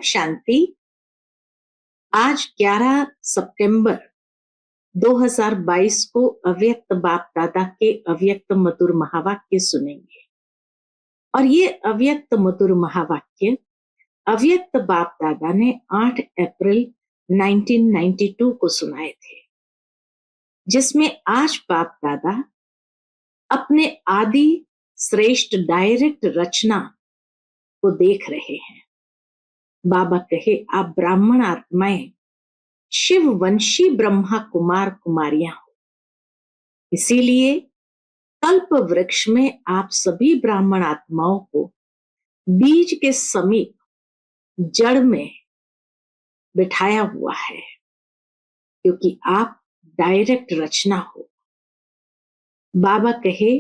शांति। आज 11 सितंबर 2022 को अव्यक्त बाप दादा के अव्यक्त मधुर महावाक्य सुनेंगे। और ये अव्यक्त मधुर महावाक्य अव्यक्त बाप दादा ने 8 अप्रैल 1992 को सुनाए थे, जिसमें आज बाप दादा अपने आदि श्रेष्ठ डायरेक्ट रचना को देख रहे हैं। बाबा कहे, आप ब्राह्मण आत्माएं शिव वंशी ब्रह्मा कुमार कुमारियां हो, इसीलिए कल्प वृक्ष में आप सभी ब्राह्मण आत्माओं को बीज के समीप जड़ में बिठाया हुआ है, क्योंकि आप डायरेक्ट रचना हो। बाबा कहे,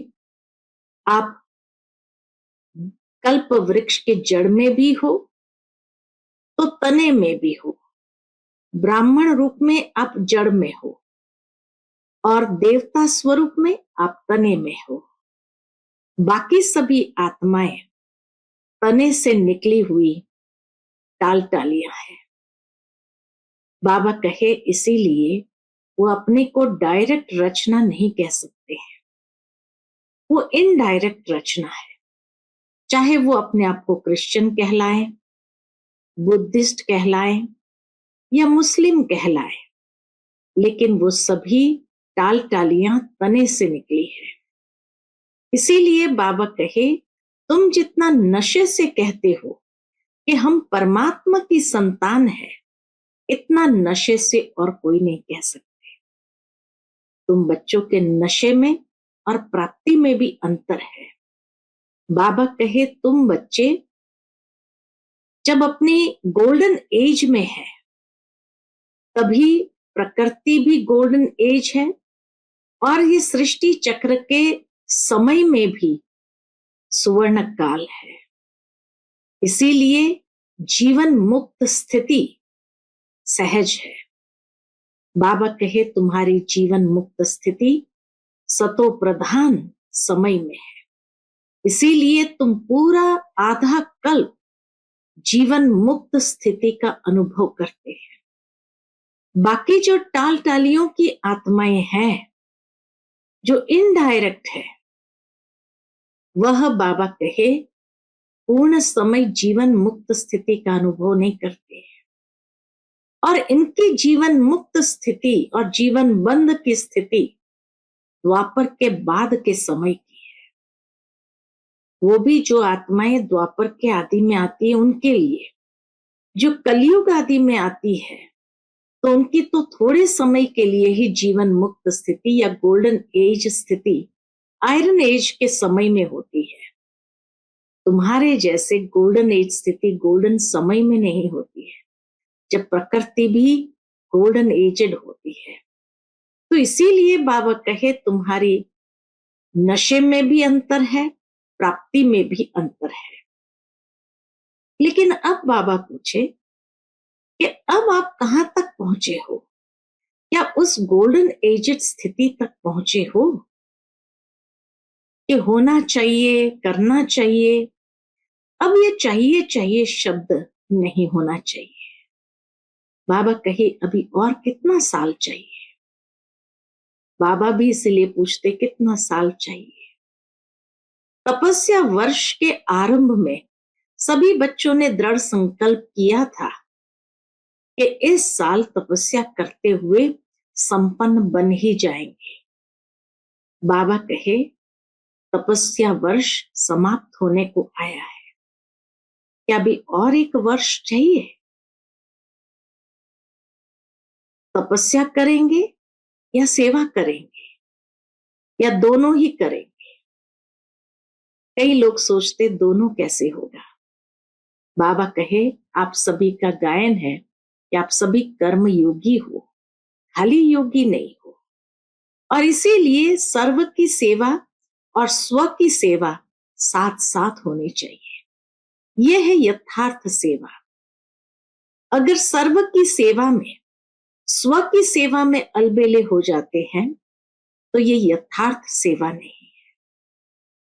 आप कल्प वृक्ष के जड़ में भी हो तो तने में भी हो। ब्राह्मण रूप में आप जड़ में हो और देवता स्वरूप में आप तने में हो। बाकी सभी आत्माएं तने से निकली हुई टाल टालियां हैं। बाबा कहे, इसीलिए वो अपने को डायरेक्ट रचना नहीं कह सकते हैं, वो इनडायरेक्ट रचना है। चाहे वो अपने आप को क्रिश्चियन कहलाएं, बुद्धिस्ट कहलाएं या मुस्लिम कहलाएं, लेकिन वो सभी टाल टालियां तने से निकली है। इसीलिए बाबा कहे, तुम जितना नशे से कहते हो कि हम परमात्मा की संतान है, इतना नशे से और कोई नहीं कह सकते। तुम बच्चों के नशे में और प्राप्ति में भी अंतर है। बाबा कहे, तुम बच्चे जब अपनी गोल्डन एज में है, तभी प्रकृति भी गोल्डन एज है और ये सृष्टि चक्र के समय में भी सुवर्ण काल है। इसीलिए जीवन मुक्त स्थिति सहज है। बाबा कहे, तुम्हारी जीवन मुक्त स्थिति सतो प्रधान समय में है, इसीलिए तुम पूरा आधा कल्प जीवन मुक्त स्थिति का अनुभव करते हैं। बाकी जो टाल टालियों की आत्माएं हैं, जो इनडायरेक्ट है, वह बाबा कहे पूर्ण समय जीवन मुक्त स्थिति का अनुभव नहीं करते हैं और इनकी जीवन मुक्त स्थिति और जीवन बंद की स्थिति द्वापर के बाद के समय की है। वो भी जो आत्माएं द्वापर के आदि में आती है उनके लिए, जो कलयुग आदि में आती है तो उनकी तो थोड़े समय के लिए ही जीवन मुक्त स्थिति या गोल्डन एज स्थिति आयरन एज के समय में होती है। तुम्हारे जैसे गोल्डन एज स्थिति गोल्डन समय में नहीं होती है, जब प्रकृति भी गोल्डन एजेड होती है। तो इसीलिए बाबा कहे, तुम्हारी नशे में भी अंतर है, प्राप्ति में भी अंतर है। लेकिन अब बाबा पूछे कि अब आप कहां तक पहुंचे हो? क्या उस गोल्डन एजेड स्थिति तक पहुंचे हो कि होना चाहिए, करना चाहिए? अब ये चाहिए चाहिए शब्द नहीं होना चाहिए। बाबा कहे, अभी और कितना साल चाहिए? बाबा भी इसलिए पूछते, कितना साल चाहिए? तपस्या वर्ष के आरंभ में सभी बच्चों ने दृढ़ संकल्प किया था कि इस साल तपस्या करते हुए संपन्न बन ही जाएंगे। बाबा कहे, तपस्या वर्ष समाप्त होने को आया है, क्या अभी और एक वर्ष चाहिए? तपस्या करेंगे या सेवा करेंगे या दोनों ही करेंगे? कई लोग सोचते दोनों कैसे होगा। बाबा कहे, आप सभी का गायन है कि आप सभी कर्म योगी हो, खाली योगी नहीं हो। और इसीलिए सर्व की सेवा और स्व की सेवा साथ साथ होनी चाहिए। यह है यथार्थ सेवा। अगर सर्व की सेवा में स्व की सेवा में अलबेले हो जाते हैं तो ये यथार्थ सेवा नहीं है।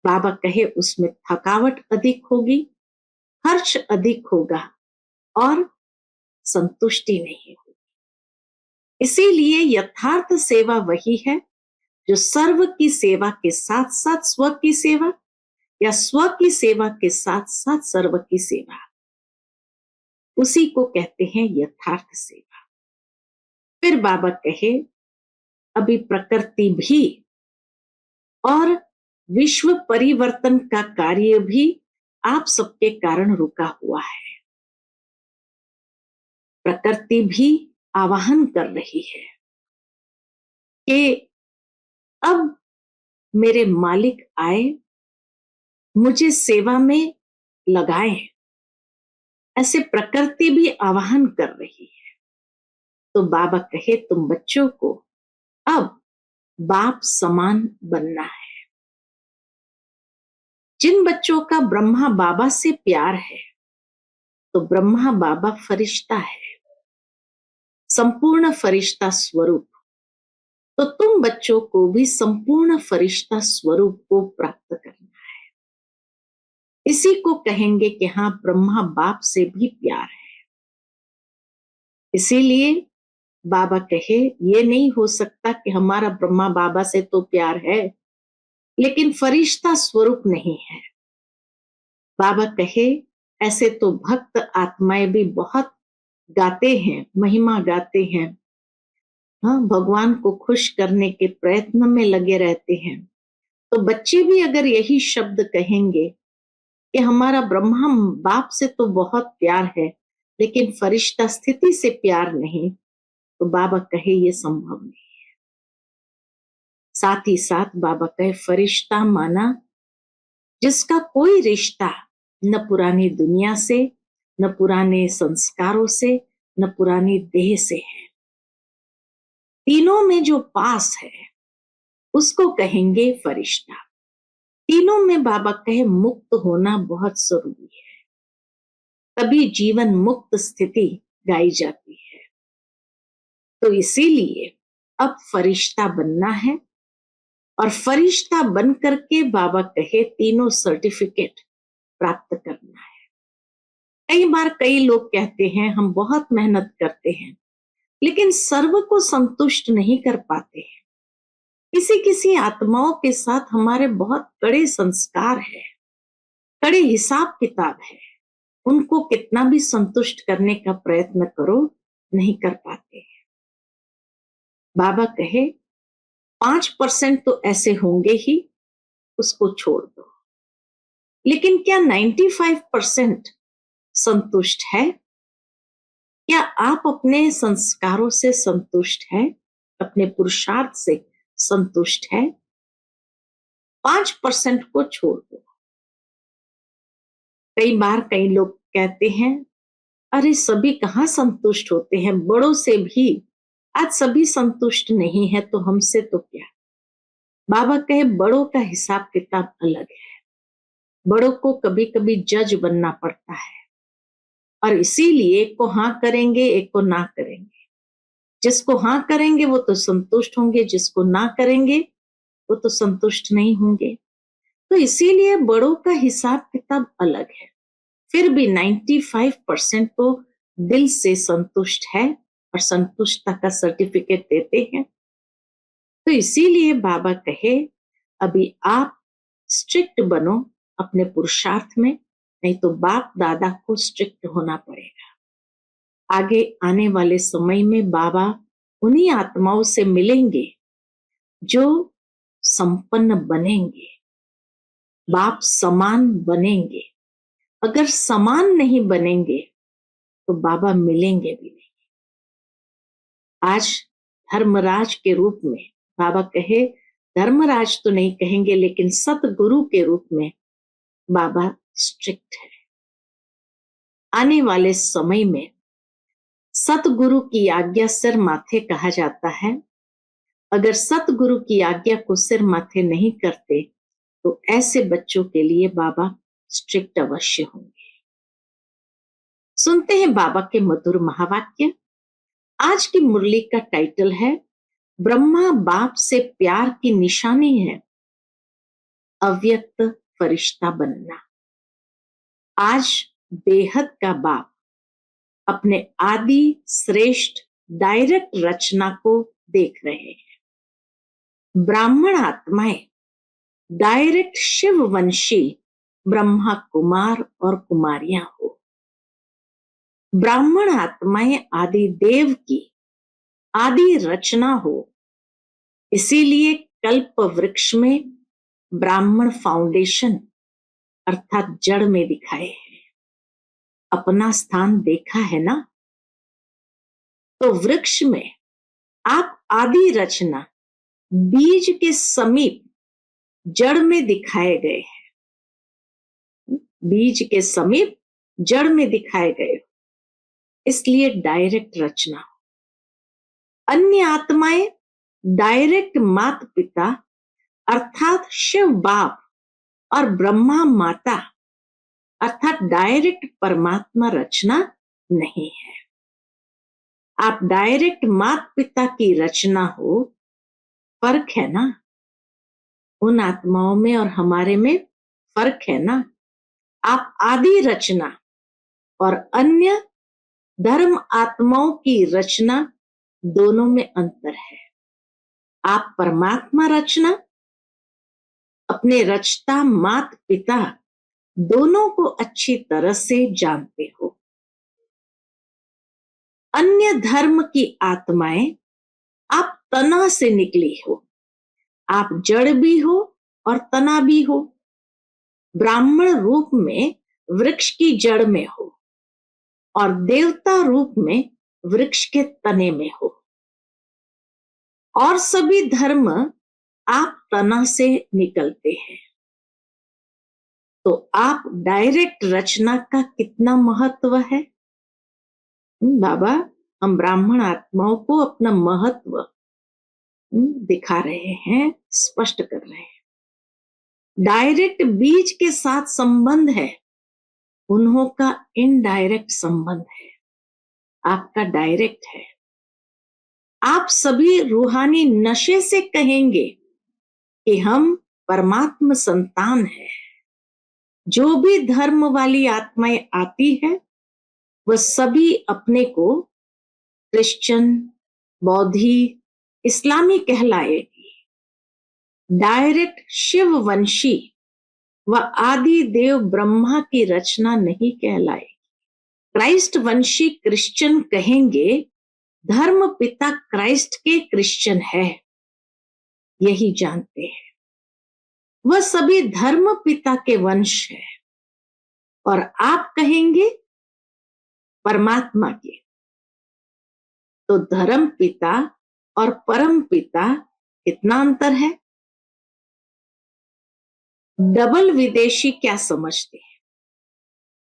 बाबा कहे, उसमें थकावट अधिक होगी, खर्च अधिक होगा और संतुष्टि नहीं होगी। इसीलिए यथार्थ सेवा वही है जो सर्व की सेवा के साथ साथ स्व की सेवा या स्व की सेवा के साथ साथ सर्व की सेवा, उसी को कहते हैं यथार्थ सेवा। फिर बाबा कहे अभी प्रकृति भी और विश्व परिवर्तन का कार्य भी आप सबके कारण रुका हुआ है। प्रकृति भी आवाहन कर रही है कि अब मेरे मालिक आए, मुझे सेवा में लगाए। ऐसे प्रकृति भी आवाहन कर रही है। तो बाबा कहे तुम बच्चों को अब बाप समान बनना है। जिन बच्चों का ब्रह्मा बाबा से प्यार है, तो ब्रह्मा बाबा फरिश्ता है, संपूर्ण फरिश्ता स्वरूप। तो तुम बच्चों को भी संपूर्ण फरिश्ता स्वरूप को प्राप्त करना है। इसी को कहेंगे कि हाँ, ब्रह्मा बाप से भी प्यार है। इसीलिए बाबा कहे ये नहीं हो सकता कि हमारा ब्रह्मा बाबा से तो प्यार है लेकिन फरिश्ता स्वरूप नहीं है। बाबा कहे ऐसे तो भक्त आत्माएं भी बहुत गाते हैं, महिमा गाते हैं, हाँ, भगवान को खुश करने के प्रयत्न में लगे रहते हैं। तो बच्चे भी अगर यही शब्द कहेंगे कि हमारा ब्रह्मा बाप से तो बहुत प्यार है लेकिन फरिश्ता स्थिति से प्यार नहीं, तो बाबा कहे ये संभव नहीं। साथ ही साथ बाबा कहे फरिश्ता माना जिसका कोई रिश्ता न पुरानी दुनिया से, न पुराने संस्कारों से, न पुरानी देह से है। तीनों में जो पास है उसको कहेंगे फरिश्ता। तीनों में बाबा कहे मुक्त होना बहुत जरूरी है, तभी जीवन मुक्त स्थिति गाई जाती है। तो इसीलिए अब फरिश्ता बनना है और फरिश्ता बन करके बाबा कहे तीनों सर्टिफिकेट प्राप्त करना है। कई बार कई लोग कहते हैं हम बहुत मेहनत करते हैं लेकिन सर्व को संतुष्ट नहीं कर पाते हैं। किसी किसी आत्माओं के साथ हमारे बहुत कड़े संस्कार है, कड़े हिसाब किताब है, उनको कितना भी संतुष्ट करने का प्रयत्न करो नहीं कर पाते हैं। बाबा कहे 5% तो ऐसे होंगे ही, उसको छोड़ दो। लेकिन क्या 95% संतुष्ट है? क्या आप अपने संस्कारों से संतुष्ट है? अपने पुरुषार्थ से संतुष्ट है? 5% को छोड़ दो। कई बार कई लोग कहते हैं अरे सभी कहाँ संतुष्ट होते हैं, बड़ों से भी आज सभी संतुष्ट नहीं है तो हमसे तो क्या। बाबा कहे बड़ों का हिसाब किताब अलग है। बड़ों को कभी कभी जज बनना पड़ता है और इसीलिए एक को हाँ करेंगे, एक को ना करेंगे। जिसको हाँ करेंगे वो तो संतुष्ट होंगे, जिसको ना करेंगे वो तो संतुष्ट नहीं होंगे। तो इसीलिए बड़ों का हिसाब किताब अलग है। फिर भी 95% तो दिल से संतुष्ट है और संतुष्टता का सर्टिफिकेट देते हैं। तो इसीलिए बाबा कहे अभी आप स्ट्रिक्ट बनो अपने पुरुषार्थ में, नहीं तो बाप दादा को स्ट्रिक्ट होना पड़ेगा। आगे आने वाले समय में बाबा उन्हीं आत्माओं से मिलेंगे जो संपन्न बनेंगे, बाप समान बनेंगे। अगर समान नहीं बनेंगे तो बाबा मिलेंगे भी नहीं। आज धर्मराज के रूप में बाबा कहे, धर्मराज तो नहीं कहेंगे लेकिन सतगुरु के रूप में बाबा स्ट्रिक्ट है। आने वाले समय में सतगुरु की आज्ञा सिर माथे कहा जाता है। अगर सतगुरु की आज्ञा को सिर माथे नहीं करते तो ऐसे बच्चों के लिए बाबा स्ट्रिक्ट अवश्य होंगे। सुनते हैं बाबा के मधुर महावाक्य। आज की मुरली का टाइटल है ब्रह्मा बाप से प्यार की निशानी है अव्यक्त फरिश्ता बनना। आज बेहद का बाप अपने आदि श्रेष्ठ डायरेक्ट रचना को देख रहे हैं। ब्राह्मण आत्माएं डायरेक्ट शिववंशी ब्रह्मा कुमार और कुमारियां हो। ब्राह्मण आत्माएं आदि देव की आदि रचना हो। इसीलिए कल्प वृक्ष में ब्राह्मण फाउंडेशन अर्थात जड़ में दिखाए हैं। अपना स्थान देखा है ना? तो वृक्ष में आप आदि रचना बीज के समीप जड़ में दिखाए गए हैं। बीज के समीप जड़ में दिखाए गए, इसलिए डायरेक्ट रचना। अन्य आत्माएं डायरेक्ट माता पिता अर्थात शिव बाप और ब्रह्मा माता अर्थात डायरेक्ट परमात्मा रचना नहीं है। आप डायरेक्ट माता पिता की रचना हो, फर्क है ना? उन आत्माओं में और हमारे में फर्क है ना? आप आदि रचना और अन्य धर्म आत्माओं की रचना, दोनों में अंतर है। आप परमात्मा रचना अपने रचता माता पिता दोनों को अच्छी तरह से जानते हो। अन्य धर्म की आत्माएं आप तना से निकली हो। आप जड़ भी हो और तना भी हो। ब्राह्मण रूप में वृक्ष की जड़ में हो और देवता रूप में वृक्ष के तने में हो। और सभी धर्म आप तना से निकलते हैं। तो आप डायरेक्ट रचना का कितना महत्व है? बाबा हम ब्राह्मण आत्माओं को अपना महत्व दिखा रहे हैं, स्पष्ट कर रहे हैं। डायरेक्ट बीज के साथ संबंध है, उन्हों का इनडायरेक्ट संबंध है, आपका डायरेक्ट है। आप सभी रूहानी नशे से कहेंगे कि हम परमात्मा संतान हैं। जो भी धर्म वाली आत्माएं आती है वह सभी अपने को क्रिश्चियन, बौद्धि, इस्लामी कहलाएगी। डायरेक्ट शिव वंशी व आदि देव ब्रह्मा की रचना नहीं कहलाएगी। क्राइस्ट वंशी क्रिश्चियन कहेंगे, धर्म पिता क्राइस्ट के क्रिश्चियन है, यही जानते हैं। वह सभी धर्म पिता के वंश है और आप कहेंगे परमात्मा के। तो धर्म पिता और परम पिता कितना अंतर है? डबल विदेशी क्या समझते हैं?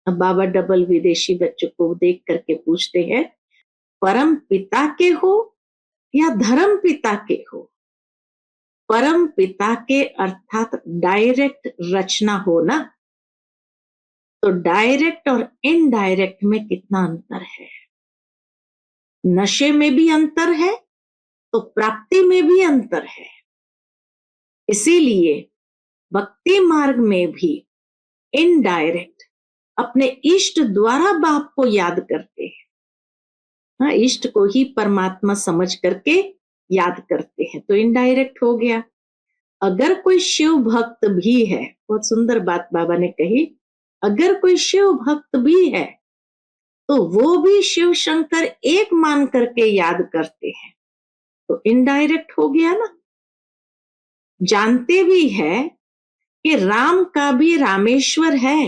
अब बाबा डबल विदेशी बच्चों को देख करके पूछते हैं, परम पिता के हो या धर्म पिता के हो? परम पिता के अर्थात डायरेक्ट रचना हो ना। तो डायरेक्ट और इनडायरेक्ट में कितना अंतर है? नशे में भी अंतर है तो प्राप्ति में भी अंतर है। इसीलिए भक्ति मार्ग में भी इनडायरेक्ट अपने इष्ट द्वारा बाप को याद करते हैं। हाँ, इष्ट को ही परमात्मा समझ करके याद करते हैं, तो इनडायरेक्ट हो गया। अगर कोई शिव भक्त भी है, बहुत सुंदर बात बाबा ने कही, अगर कोई शिव भक्त भी है तो वो भी शिव शंकर एक मान करके याद करते हैं, तो इनडायरेक्ट हो गया ना। जानते भी है कि राम का भी रामेश्वर है।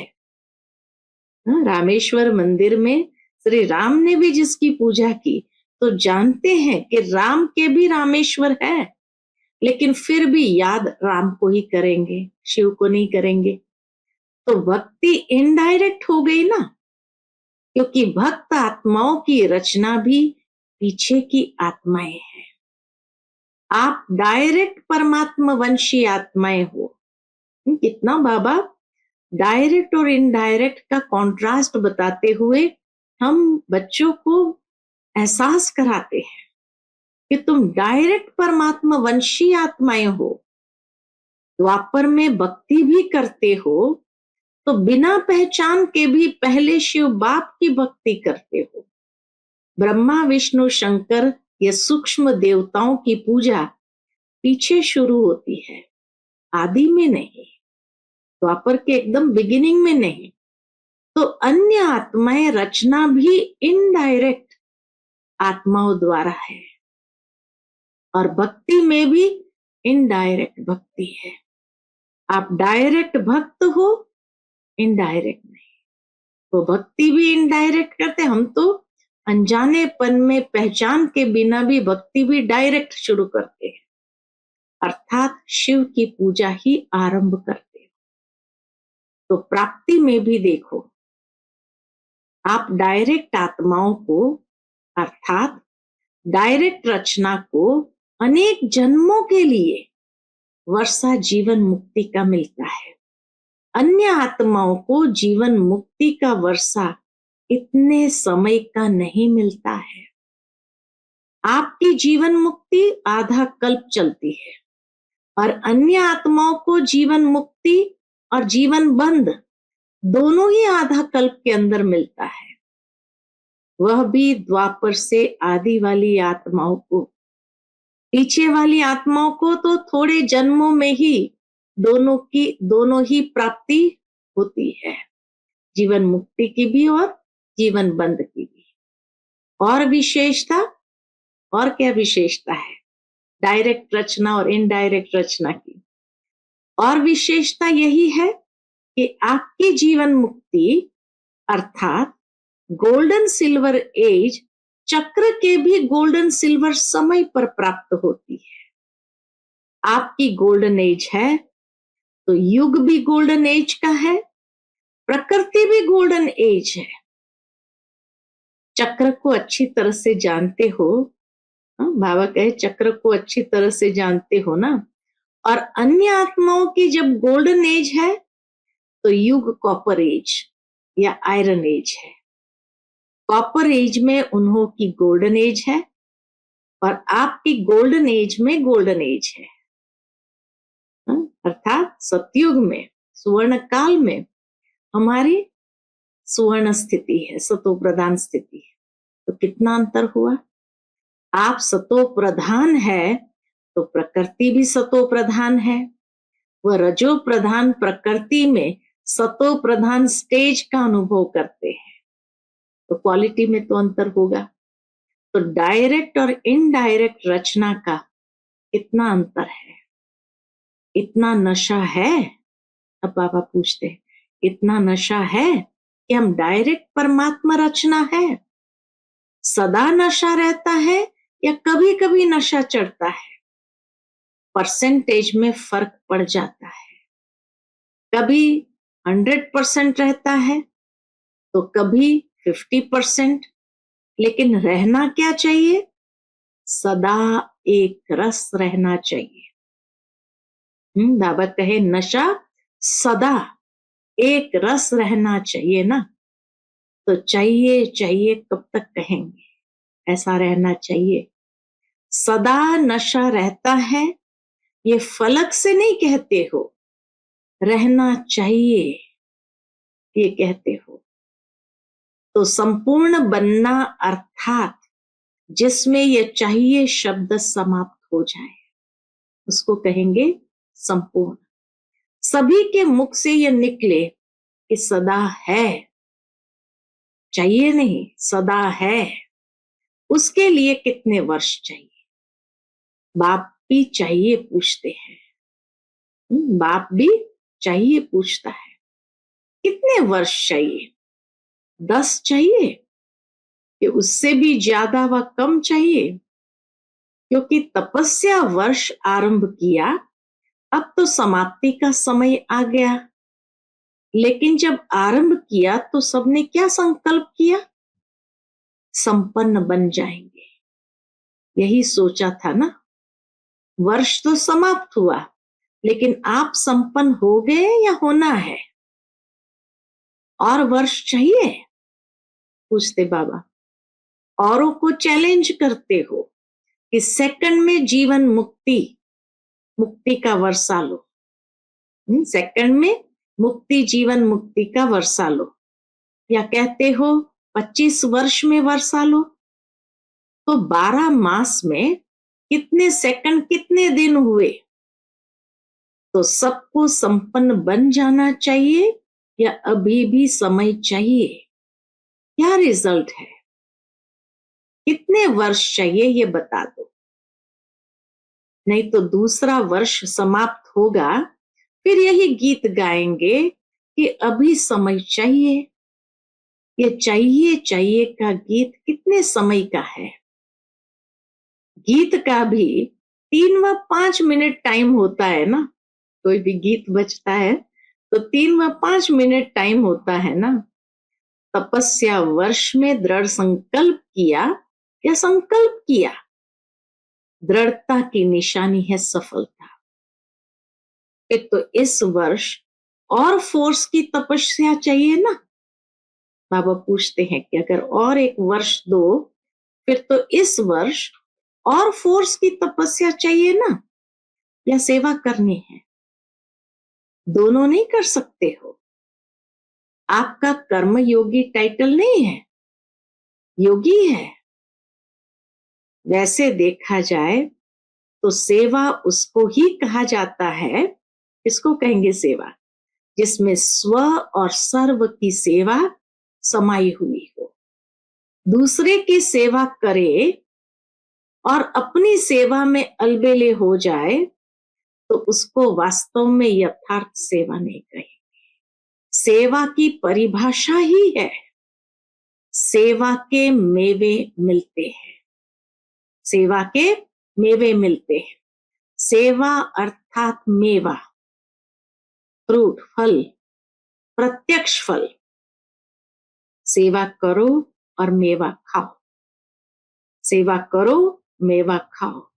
रामेश्वर मंदिर में श्री राम ने भी जिसकी पूजा की, तो जानते हैं कि राम के भी रामेश्वर है, लेकिन फिर भी याद राम को ही करेंगे, शिव को नहीं करेंगे। तो भक्ति इनडायरेक्ट हो गई ना, क्योंकि भक्त आत्माओं की रचना भी पीछे की आत्माएं हैं। आप डायरेक्ट परमात्मा वंशी आत्माएं हो। कितना बाबा डायरेक्ट और इनडायरेक्ट का कॉन्ट्रास्ट बताते हुए हम बच्चों को एहसास कराते हैं कि तुम डायरेक्ट परमात्मा वंशी आत्माएं हो। द्वापर में भक्ति भी करते हो तो बिना पहचान के भी पहले शिव बाप की भक्ति करते हो। ब्रह्मा विष्णु शंकर ये सूक्ष्म देवताओं की पूजा पीछे शुरू होती है, आदि में नहीं, द्वापर के एकदम बिगिनिंग में नहीं। तो अन्य आत्माएं रचना भी इनडायरेक्ट आत्माओं द्वारा है, और भक्ति में भी इनडायरेक्ट भक्ति है। आप डायरेक्ट भक्त हो, इनडायरेक्ट नहीं। वो भक्ति भी इनडायरेक्ट करते, हम तो अनजानेपन में पहचान के बिना भी भक्ति भी डायरेक्ट शुरू करते हैं, अर्थात शिव की पूजा ही आरंभ करते हैं। तो प्राप्ति में भी देखो, आप डायरेक्ट आत्माओं को अर्थात डायरेक्ट रचना को अनेक जन्मों के लिए वर्षा जीवन मुक्ति का मिलता है। अन्य आत्माओं को जीवन मुक्ति का वर्षा इतने समय का नहीं मिलता है। आपकी जीवन मुक्ति आधा कल्प चलती है, और अन्य आत्माओं को जीवन मुक्ति और जीवन बंध दोनों ही आधा कल्प के अंदर मिलता है, वह भी द्वापर से आदि वाली आत्माओं को। पीछे वाली आत्माओं को तो थोड़े जन्मों में ही दोनों ही प्राप्ति होती है, जीवन मुक्ति की भी और जीवन बंध की भी। और विशेषता, और क्या विशेषता है डायरेक्ट रचना और इनडायरेक्ट रचना की? और विशेषता यही है कि आपकी जीवन मुक्ति अर्थात गोल्डन सिल्वर एज चक्र के भी गोल्डन सिल्वर समय पर प्राप्त होती है। आपकी गोल्डन एज है तो युग भी गोल्डन एज का है, प्रकृति भी गोल्डन एज है। चक्र को अच्छी तरह से जानते हो, बाबा कहे चक्र को अच्छी तरह से जानते हो ना। और अन्य आत्माओं की जब गोल्डन एज है तो युग कॉपर एज या आयरन एज है। कॉपर एज में उन्हों की गोल्डन एज है, और आपकी गोल्डन एज में गोल्डन एज है, अर्थात सतयुग में सुवर्ण काल में हमारी सुवर्ण स्थिति है, सतो प्रधान स्थिति है। तो कितना अंतर हुआ? आप सतो प्रधान है तो प्रकृति भी सतो प्रधान है, वह रजो प्रधान प्रकृति में सतो प्रधान स्टेज का अनुभव करते हैं, तो क्वालिटी में तो अंतर होगा। तो डायरेक्ट और इनडायरेक्ट रचना का इतना अंतर है। इतना नशा है, अब बाबा पूछते हैं, इतना नशा है कि हम डायरेक्ट परमात्मा रचना है, सदा नशा रहता है या कभी कभी नशा चढ़ता है? परसेंटेज में फर्क पड़ जाता है, कभी 100% रहता है तो कभी 50%। लेकिन रहना क्या चाहिए? सदा एक रस रहना चाहिए। बाबा कहे नशा सदा एक रस रहना चाहिए ना। तो चाहिए चाहिए कब तक कहेंगे, ऐसा रहना चाहिए। सदा नशा रहता है, ये फलक से नहीं कहते हो, रहना चाहिए ये कहते हो। तो संपूर्ण बनना अर्थात जिसमें ये चाहिए शब्द समाप्त हो जाए उसको कहेंगे संपूर्ण। सभी के मुख से ये निकले कि सदा है, चाहिए नहीं, सदा है। उसके लिए कितने वर्ष चाहिए? बाप भी चाहिए पूछते हैं, बाप भी चाहिए पूछता है, कितने वर्ष चाहिए? 10 चाहिए कि उससे भी ज्यादा व कम चाहिए? क्योंकि तपस्या वर्ष आरंभ किया, अब तो समाप्ति का समय आ गया। लेकिन जब आरंभ किया तो सबने क्या संकल्प किया? संपन्न बन जाएंगे, यही सोचा था ना। वर्ष तो समाप्त हुआ, लेकिन आप संपन्न हो गए या होना है? और वर्ष चाहिए पूछते बाबा। औरों को चैलेंज करते हो कि सेकंड में जीवन मुक्ति का वर्षा लो, सेकंड में मुक्ति जीवन मुक्ति का वर्षा लो, या कहते हो 25 वर्ष में वर्षा लो, तो 12 मास में कितने सेकंड कितने दिन हुए? तो सबको संपन्न बन जाना चाहिए या अभी भी समय चाहिए? क्या रिजल्ट है? कितने वर्ष चाहिए ये बता दो, नहीं तो दूसरा वर्ष समाप्त होगा, फिर यही गीत गाएंगे कि अभी समय चाहिए। ये चाहिए चाहिए का गीत कितने समय का है? गीत का भी 3 व 5 मिनट टाइम होता है ना। कोई भी गीत बजता है तो 3 व 5 मिनट टाइम होता है ना। तपस्या वर्ष में दृढ़ संकल्प किया या संकल्प किया, दृढ़ता की निशानी है सफलता। फिर तो इस वर्ष और फोर्स की तपस्या चाहिए ना। बाबा पूछते हैं कि अगर और एक वर्ष दो, फिर तो इस वर्ष और फोर्स की तपस्या चाहिए ना, या सेवा करनी है? दोनों नहीं कर सकते हो। आपका कर्म योगी टाइटल नहीं है, योगी है। वैसे देखा जाए तो सेवा उसको ही कहा जाता है, इसको कहेंगे सेवा, जिसमें स्व और सर्व की सेवा समाई हुई हो। दूसरे की सेवा करे और अपनी सेवा में अलबेले हो जाए तो उसको वास्तव में यथार्थ सेवा नहीं कहे। सेवा की परिभाषा ही है, सेवा के मेवे मिलते हैं। सेवा के मेवे मिलते हैं। सेवा अर्थात मेवा, फ्रूट, फल, प्रत्यक्ष फल। सेवा करो और मेवा खाओ, सेवा करो, मेवा खाओ।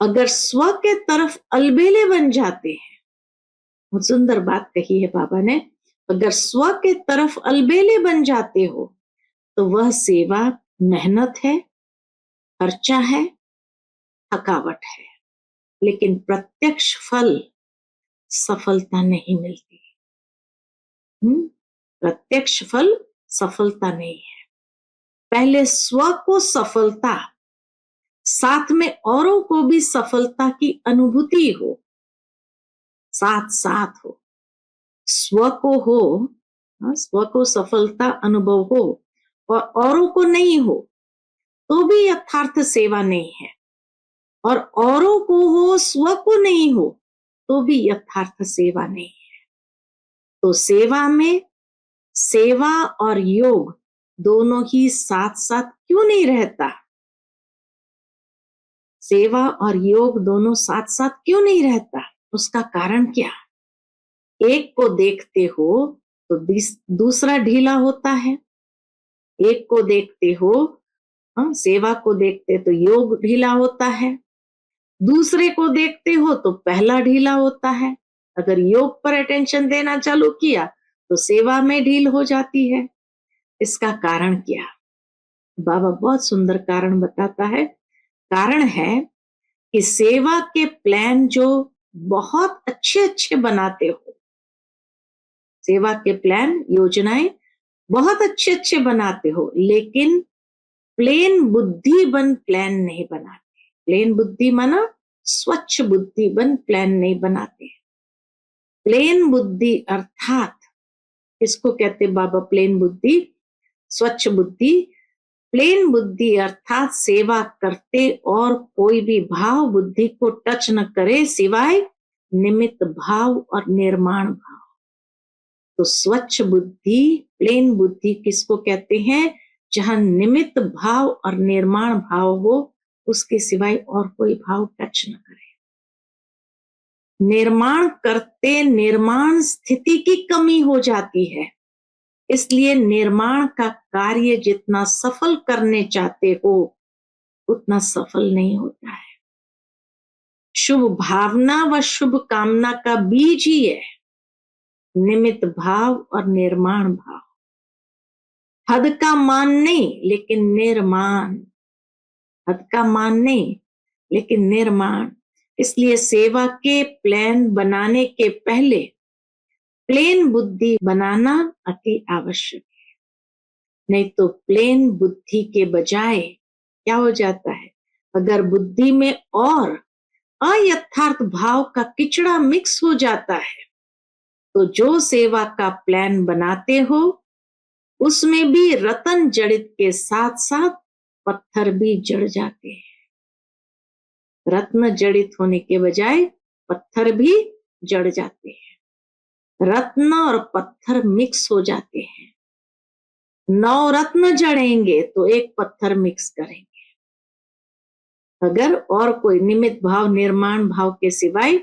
अगर स्व के तरफ अलबेले बन जाते हैं, बहुत सुंदर बात कही है बाबा ने, अगर स्व के तरफ अलबेले बन जाते हो तो वह सेवा मेहनत है, खर्चा है, थकावट है, लेकिन प्रत्यक्ष फल सफलता नहीं मिलती। प्रत्यक्ष फल सफलता नहीं है। पहले स्व को सफलता, साथ में औरों को भी सफलता की अनुभूति हो, साथ साथ हो। स्व को हो, स्व को सफलता अनुभव हो और औरों को नहीं हो तो भी यथार्थ सेवा नहीं है, और औरों को हो स्व को नहीं हो तो भी यथार्थ सेवा नहीं है। तो सेवा में सेवा और योग दोनों ही साथ साथ क्यों नहीं रहता? सेवा और योग दोनों साथ साथ क्यों नहीं रहता? उसका कारण क्या? एक को देखते हो तो दूसरा ढीला होता है। एक को देखते हो, सेवा को देखते तो योग ढीला होता है। दूसरे को देखते हो तो पहला ढीला होता है। अगर योग पर अटेंशन देना चालू किया तो सेवा में ढील हो जाती है। इसका कारण क्या? बाबा बहुत सुंदर कारण बताता है। कारण है कि सेवा के प्लान जो बहुत अच्छे अच्छे बनाते हो, सेवा के प्लान योजनाएं बहुत अच्छे अच्छे बनाते हो, लेकिन प्लेन बुद्धि बन प्लान नहीं बनाते। प्लेन बुद्धि माना स्वच्छ बुद्धि बन प्लान नहीं बनाते। प्लेन बुद्धि अर्थात इसको कहते बाबा प्लेन बुद्धि, स्वच्छ बुद्धि। प्लेन बुद्धि अर्थात सेवा करते और कोई भी भाव बुद्धि को टच न करे सिवाय निमित्त भाव और निर्माण भाव। तो स्वच्छ बुद्धि, प्लेन बुद्धि किसको कहते हैं? जहां निमित्त भाव और निर्माण भाव हो, उसके सिवाय और कोई भाव टच न करे। निर्माण करते निर्माण स्थिति की कमी हो जाती है, इसलिए निर्माण का कार्य जितना सफल करने चाहते हो उतना सफल नहीं होता है। शुभ भावना व शुभ कामना का बीज ही है निमित्त भाव और निर्माण भाव। हद का मान नहीं लेकिन निर्माण, हद का मान नहीं लेकिन निर्माण। इसलिए सेवा के प्लान बनाने के पहले प्लेन बुद्धि बनाना अति आवश्यक है। नहीं तो प्लेन बुद्धि के बजाय क्या हो जाता है? अगर बुद्धि में और अयथार्थ भाव का किचड़ा मिक्स हो जाता है, तो जो सेवा का प्लान बनाते हो उसमें भी रतन जड़ित के साथ साथ पत्थर भी जड़ जाते हैं। रत्न जड़ित होने के बजाय पत्थर भी जड़ जाते हैं। रत्न और पत्थर मिक्स हो जाते हैं। 9 रत्न जड़ेंगे तो एक पत्थर मिक्स करेंगे। अगर और कोई निमित्त भाव, निर्माण भाव के सिवाय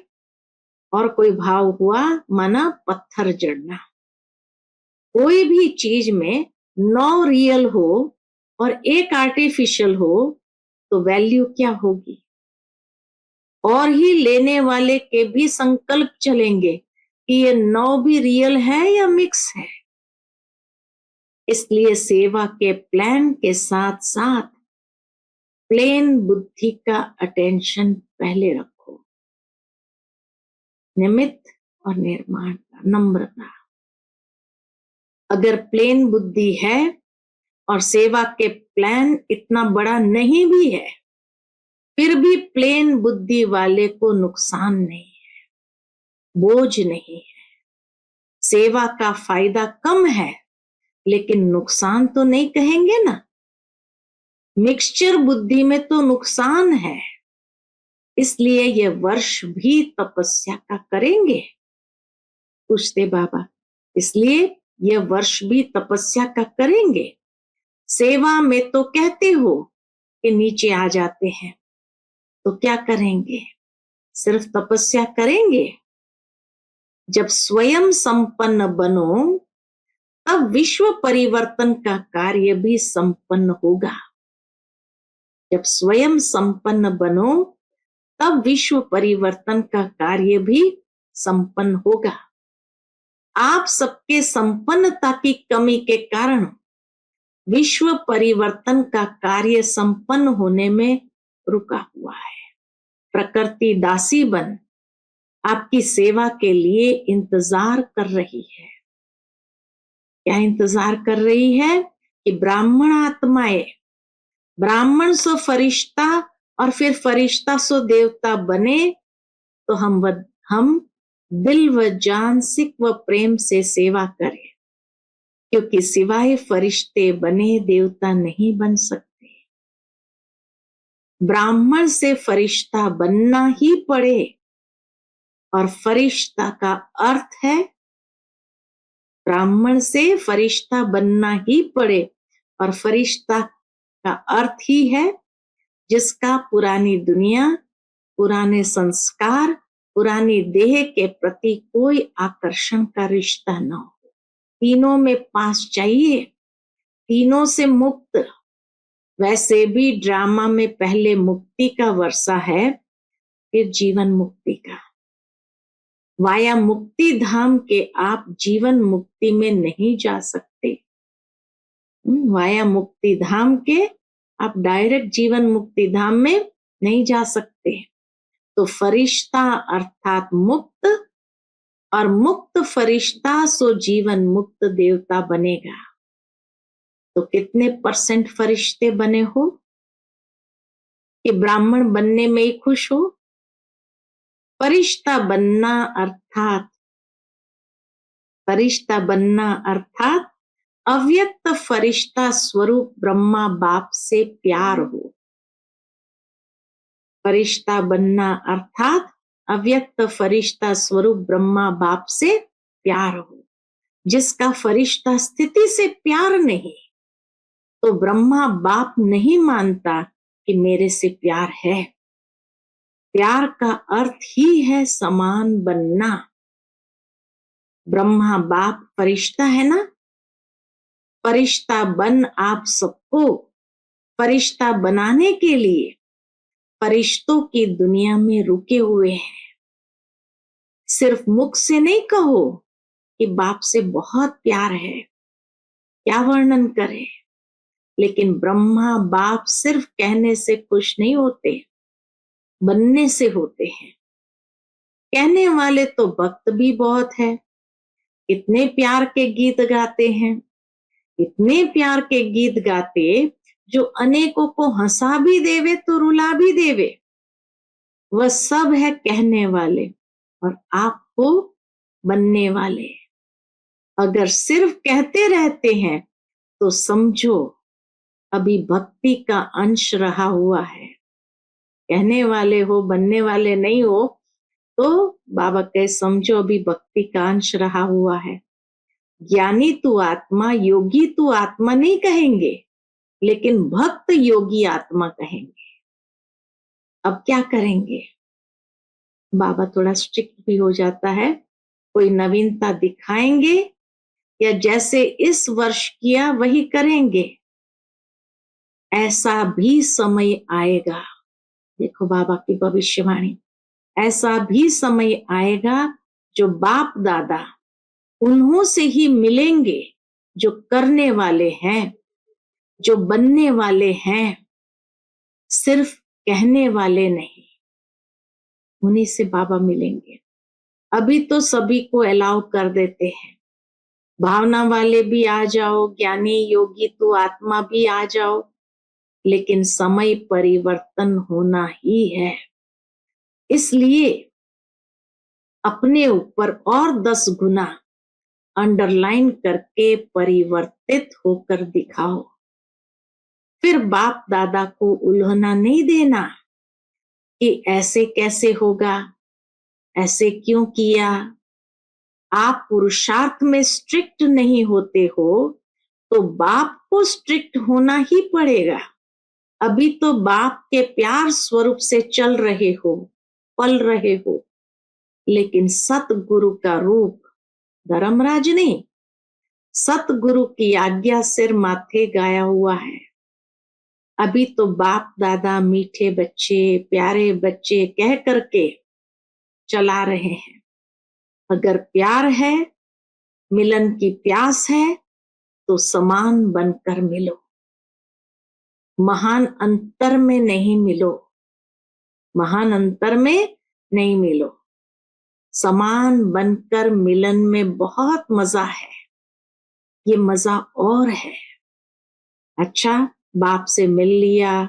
और कोई भाव हुआ, माना पत्थर जड़ना। कोई भी चीज में 9 रियल हो और एक आर्टिफिशियल हो तो वैल्यू क्या होगी? और ही लेने वाले के भी संकल्प चलेंगे कि ये 9 भी रियल है या मिक्स है। इसलिए सेवा के प्लान के साथ साथ प्लेन बुद्धि का अटेंशन पहले रखो। निमित्त और निर्माण का, नम्रता। अगर प्लेन बुद्धि है और सेवा के प्लान इतना बड़ा नहीं भी है, फिर भी प्लेन बुद्धि वाले को नुकसान नहीं है, बोझ नहीं है। सेवा का फायदा कम है, लेकिन नुकसान तो नहीं कहेंगे ना। मिक्सचर बुद्धि में तो नुकसान है। इसलिए ये वर्ष भी तपस्या का करेंगे। पूछते बाबा, इसलिए ये वर्ष भी तपस्या का करेंगे? सेवा में तो कहते हो कि नीचे आ जाते हैं, तो क्या करेंगे? सिर्फ तपस्या करेंगे? जब स्वयं संपन्न बनो तब विश्व परिवर्तन का कार्य भी संपन्न होगा। जब स्वयं संपन्न बनो तब विश्व परिवर्तन का कार्य भी संपन्न होगा। आप सबके संपन्नता की कमी के कारण विश्व परिवर्तन का कार्य संपन्न होने में रुका हुआ है। प्रकृति दासी बन आपकी सेवा के लिए इंतजार कर रही है। क्या इंतजार कर रही है? कि ब्राह्मण आत्माएं, ब्राह्मण सो फरिश्ता और फिर फरिश्ता सो देवता बने, तो हम दिल व जान, सिक व प्रेम से सेवा करें, क्योंकि सिवाय फरिश्ते बने देवता नहीं बन सकते। ब्राह्मण से फरिश्ता बनना ही पड़े, और फरिश्ता का अर्थ है, ब्राह्मण से फरिश्ता बनना ही पड़े, और फरिश्ता का अर्थ ही है जिसका पुरानी दुनिया, पुराने संस्कार, पुरानी देह के प्रति कोई आकर्षण का रिश्ता न हो। तीनों में पास चाहिए, तीनों से मुक्त। वैसे भी ड्रामा में पहले मुक्ति का वर्षा है, फिर जीवन मुक्ति का। वाया मुक्ति धाम के आप जीवन मुक्ति में नहीं जा सकते। वाया मुक्ति धाम के आप डायरेक्ट जीवन मुक्ति धाम में नहीं जा सकते। तो फरिश्ता अर्थात मुक्त, और मुक्त फरिश्ता सो जीवन मुक्त देवता बनेगा। तो कितने % फरिश्ते बने हो कि ब्राह्मण बनने में ही खुश हो? फरिश्ता बनना अर्थात अव्यक्त फरिश्ता स्वरूप ब्रह्मा बाप से प्यार हो। फरिश्ता बनना अर्थात अव्यक्त फरिश्ता स्वरूप ब्रह्मा बाप से प्यार हो। जिसका फरिश्ता स्थिति से प्यार नहीं, तो ब्रह्मा बाप नहीं मानता कि मेरे से प्यार है। प्यार का अर्थ ही है समान बनना। ब्रह्मा बाप फरिश्ता है ना, फरिश्ता बन आप सबको फरिश्ता बनाने के लिए फरिश्तों की दुनिया में रुके हुए हैं। सिर्फ मुख से नहीं कहो कि बाप से बहुत प्यार है, क्या वर्णन करें। लेकिन ब्रह्मा बाप सिर्फ कहने से खुश नहीं होते, बनने से होते हैं। कहने वाले तो भक्त भी बहुत है, इतने प्यार के गीत गाते हैं, इतने प्यार के गीत गाते जो अनेकों को हंसा भी देवे तो रुला भी देवे, वह सब है कहने वाले और आप हो बनने वाले। अगर सिर्फ कहते रहते हैं तो समझो अभी भक्ति का अंश रहा हुआ है। कहने वाले हो, बनने वाले नहीं हो, तो बाबा कहे समझो अभी भक्ति का अंश रहा हुआ है। ज्ञानी तू आत्मा, योगी तू आत्मा नहीं कहेंगे, लेकिन भक्त योगी आत्मा कहेंगे। अब क्या करेंगे? बाबा थोड़ा स्ट्रिक्ट भी हो जाता है। कोई नवीनता दिखाएंगे या जैसे इस वर्ष किया वही करेंगे? ऐसा भी समय आएगा, देखो बाबा की भविष्यवाणी, ऐसा भी समय आएगा जो बाप दादा उन्हों से ही मिलेंगे जो करने वाले हैं, जो बनने वाले हैं, सिर्फ कहने वाले नहीं। उन्हीं से बाबा मिलेंगे। अभी तो सभी को अलाउ कर देते हैं, भावना वाले भी आ जाओ, ज्ञानी योगी तो आत्मा भी आ जाओ, लेकिन समय परिवर्तन होना ही है। इसलिए अपने ऊपर और 10 गुना अंडरलाइन करके परिवर्तित होकर दिखाओ। फिर बाप दादा को उल्हाना नहीं देना कि ऐसे कैसे होगा, ऐसे क्यों किया। आप पुरुषार्थ में स्ट्रिक्ट नहीं होते हो तो बाप को स्ट्रिक्ट होना ही पड़ेगा। अभी तो बाप के प्यार स्वरूप से चल रहे हो, पल रहे हो, लेकिन सतगुरु का रूप धर्मराज नहीं, सतगुरु की आज्ञा सिर माथे गाया हुआ है। अभी तो बाप दादा मीठे बच्चे, प्यारे बच्चे कह करके चला रहे हैं। अगर प्यार है, मिलन की प्यास है, तो समान बनकर मिलो, महान अंतर में नहीं मिलो, महान अंतर में नहीं मिलो, समान बनकर मिलन में बहुत मजा है। ये मजा और है। अच्छा, बाप से मिल लिया,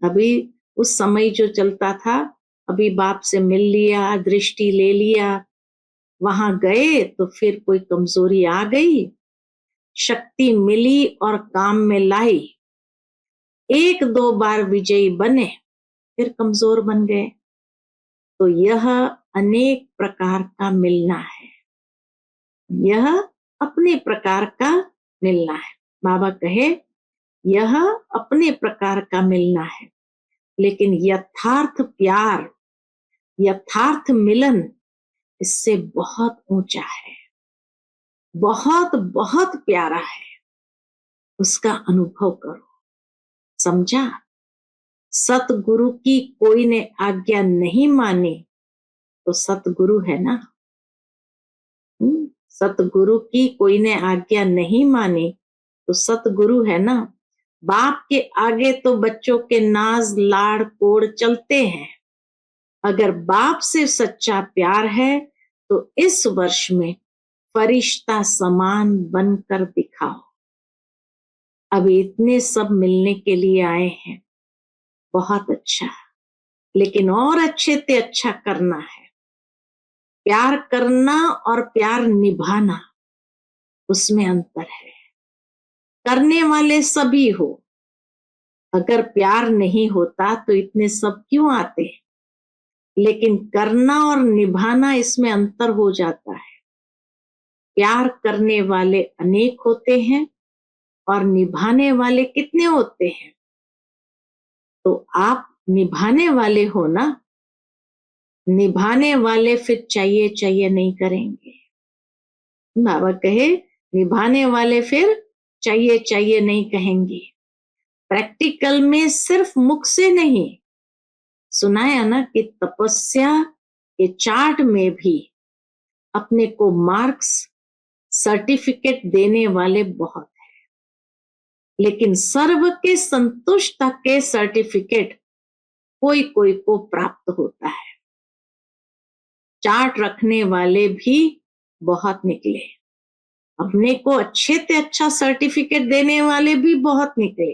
अभी उस समय जो चलता था, अभी बाप से मिल लिया, दृष्टि ले लिया, वहां गए तो फिर कोई कमजोरी आ गई, शक्ति मिली और काम में लाई, 1-2 बार विजयी बने, फिर कमजोर बन गए। तो यह अनेक प्रकार का मिलना है, यह अपने प्रकार का मिलना है। बाबा कहे यह अपने प्रकार का मिलना है, लेकिन यथार्थ प्यार, यथार्थ मिलन इससे बहुत ऊंचा है, बहुत बहुत प्यारा है। उसका अनुभव करो, समझा? सतगुरु की कोई ने आज्ञा नहीं मानी तो सतगुरु है ना। सतगुरु की कोई ने आज्ञा नहीं मानी तो सतगुरु है ना। बाप के आगे तो बच्चों के नाज लाड़ कोड़ चलते हैं। अगर बाप से सच्चा प्यार है तो इस वर्ष में फरिश्ता समान बनकर दिखाओ। अभी इतने सब मिलने के लिए आए हैं, बहुत अच्छा, लेकिन और अच्छे से अच्छा करना है। प्यार करना और प्यार निभाना, उसमें अंतर है। करने वाले सभी हो, अगर प्यार नहीं होता तो इतने सब क्यों आते, लेकिन करना और निभाना इसमें अंतर हो जाता है। प्यार करने वाले अनेक होते हैं और निभाने वाले कितने होते हैं? तो आप निभाने वाले हो ना। निभाने वाले फिर चाहिए चाहिए नहीं करेंगे। बाबा कहे निभाने वाले फिर चाहिए चाहिए नहीं कहेंगे। प्रैक्टिकल में सिर्फ मुख से नहीं, सुनाया ना कि तपस्या के चार्ट में भी अपने को मार्क्स, सर्टिफिकेट देने वाले बहुत हैं, लेकिन सर्व के संतुष्ट के सर्टिफिकेट कोई कोई को प्राप्त होता है। चार्ट रखने वाले भी बहुत निकले, अपने को अच्छे से अच्छा सर्टिफिकेट देने वाले भी बहुत निकले,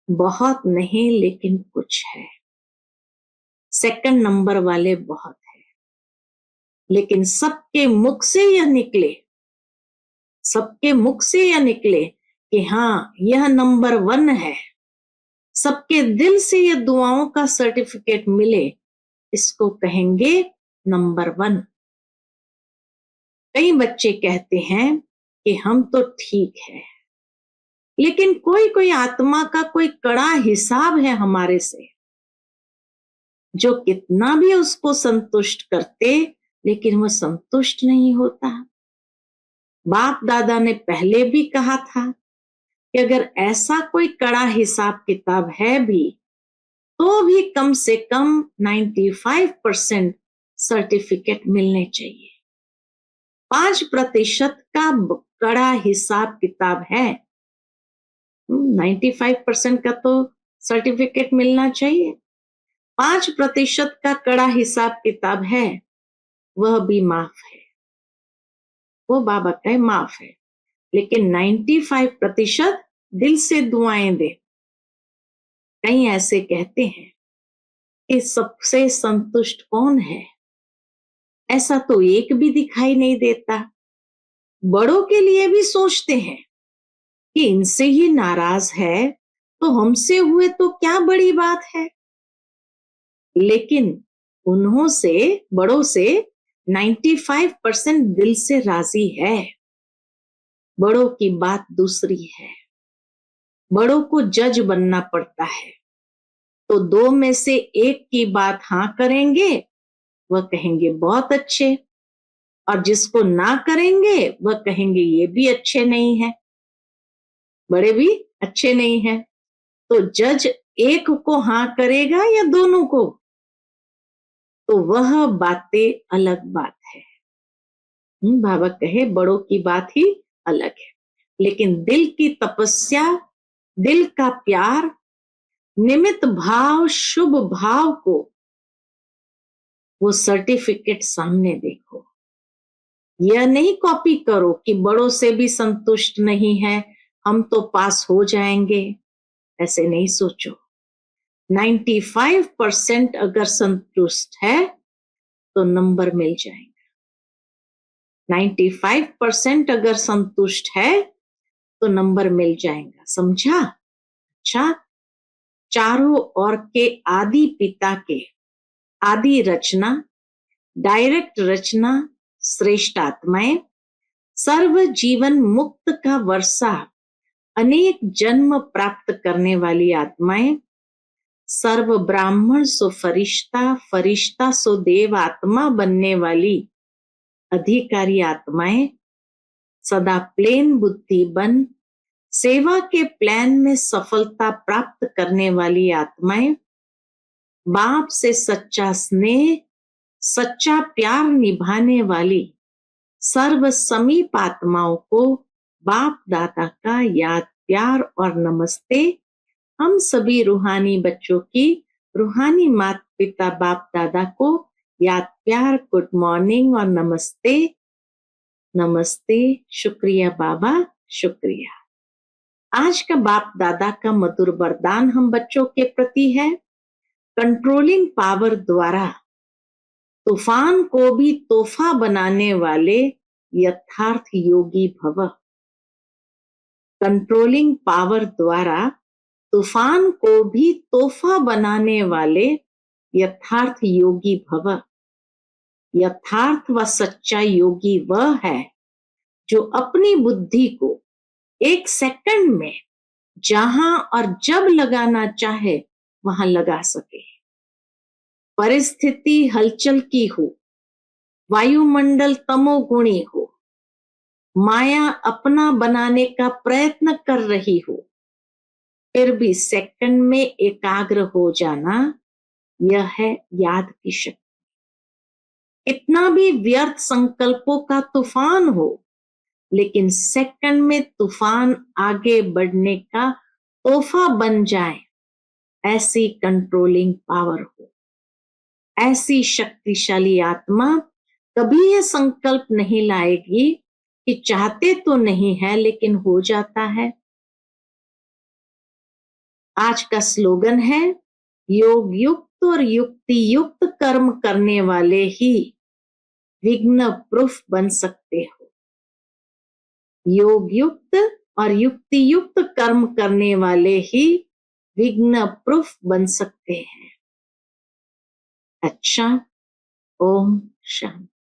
बहुत नहीं लेकिन कुछ है। सेकंड नंबर वाले बहुत है, लेकिन सबके मुख से यह निकले, सबके मुख से यह निकले कि हाँ यह नंबर 1 है, सबके दिल से ये दुआओं का सर्टिफिकेट मिले, इसको कहेंगे नंबर 1। कई बच्चे कहते हैं कि हम तो ठीक है, लेकिन कोई कोई आत्मा का कोई कड़ा हिसाब है हमारे से, जो कितना भी उसको संतुष्ट करते लेकिन वह संतुष्ट नहीं होता। बाप दादा ने पहले भी कहा था कि अगर ऐसा कोई कड़ा हिसाब किताब है भी तो भी कम से कम 95% सर्टिफिकेट मिलने चाहिए। 5% का कड़ा हिसाब किताब है, 95% का तो सर्टिफिकेट मिलना चाहिए। 5% का कड़ा हिसाब किताब है, वह भी माफ है, वो बाबा का माफ है, लेकिन 95% दिल से दुआएं दे। कई ऐसे कहते हैं कि सबसे संतुष्ट कौन है, ऐसा तो एक भी दिखाई नहीं देता। बड़ों के लिए भी सोचते हैं कि इनसे ही नाराज है तो हमसे हुए तो क्या बड़ी बात है, लेकिन उन्हों से, बड़ों से 95% दिल से राजी है। बड़ों की बात दूसरी है, बड़ों को जज बनना पड़ता है, तो 2 में से 1 की बात हाँ करेंगे, वह कहेंगे बहुत अच्छे, और जिसको ना करेंगे वह कहेंगे ये भी अच्छे नहीं है, बड़े भी अच्छे नहीं है। तो जज 1 को हाँ करेगा या दोनों को, तो वह बातें अलग बात है। बाबा कहे बड़ों की बात ही अलग है, लेकिन दिल की तपस्या, दिल का प्यार, निमित्त भाव, शुभ भाव को वो सर्टिफिकेट सामने देखो। यह नहीं कॉपी करो कि बड़ों से भी संतुष्ट नहीं है, हम तो पास हो जाएंगे, ऐसे नहीं सोचो। 95% अगर संतुष्ट है तो नंबर मिल जाएगा। 95% अगर संतुष्ट है तो नंबर मिल जाएगा, समझा? अच्छा, चारों ओर के आदि पिता के आदि रचना, डायरेक्ट रचना, श्रेष्ठ आत्माएं, सर्व जीवन मुक्त का वर्षा, अनेक जन्म प्राप्त करने वाली आत्माएं, सर्व ब्राह्मण सो फरिश्ता, फरिश्ता सो देव आत्मा बनने वाली अधिकारी आत्माएं, सदा प्लेन बुद्धि बन सेवा के प्लान में सफलता प्राप्त करने वाली आत्माएं, बाप से सच्चा स्नेह, सच्चा प्यार निभाने वाली सर्व समीप आत्माओं को बाप दादा का याद, प्यार और नमस्ते। हम सभी रूहानी बच्चों की रूहानी माता पिता बाप दादा को याद, प्यार, गुड मॉर्निंग और नमस्ते। नमस्ते, शुक्रिया बाबा, शुक्रिया। आज का बाप दादा का मधुर वरदान हम बच्चों के प्रति है, कंट्रोलिंग पावर द्वारा तूफान को भी तोहफा बनाने वाले यथार्थ योगी भव। कंट्रोलिंग पावर द्वारा तूफान को भी तोहफा बनाने वाले यथार्थ योगी भव। यथार्थ व सच्चा योगी वह है जो अपनी बुद्धि को 1 सेकंड में जहां और जब लगाना चाहे वहां लगा सके। परिस्थिति हलचल की हो, वायुमंडल तमोगुणी हो, माया अपना बनाने का प्रयत्न कर रही हो, फिर भी सेकंड में एकाग्र हो जाना, यह है याद की शक्ति। कितना भी व्यर्थ संकल्पों का तूफान हो, लेकिन सेकंड में तूफान आगे बढ़ने का तोहफा बन जाए, ऐसी कंट्रोलिंग पावर हो, ऐसी शक्तिशाली आत्मा कभी यह संकल्प नहीं लाएगी कि चाहते तो नहीं है लेकिन हो जाता है। आज का स्लोगन है, योग युक्त और युक्ति युक्त कर्म करने वाले ही विघ्न प्रूफ बन सकते हो। योग युक्त और युक्ति युक्त कर्म करने वाले ही विघ्न प्रूफ बन सकते हैं। अच्छा, ओम शांति।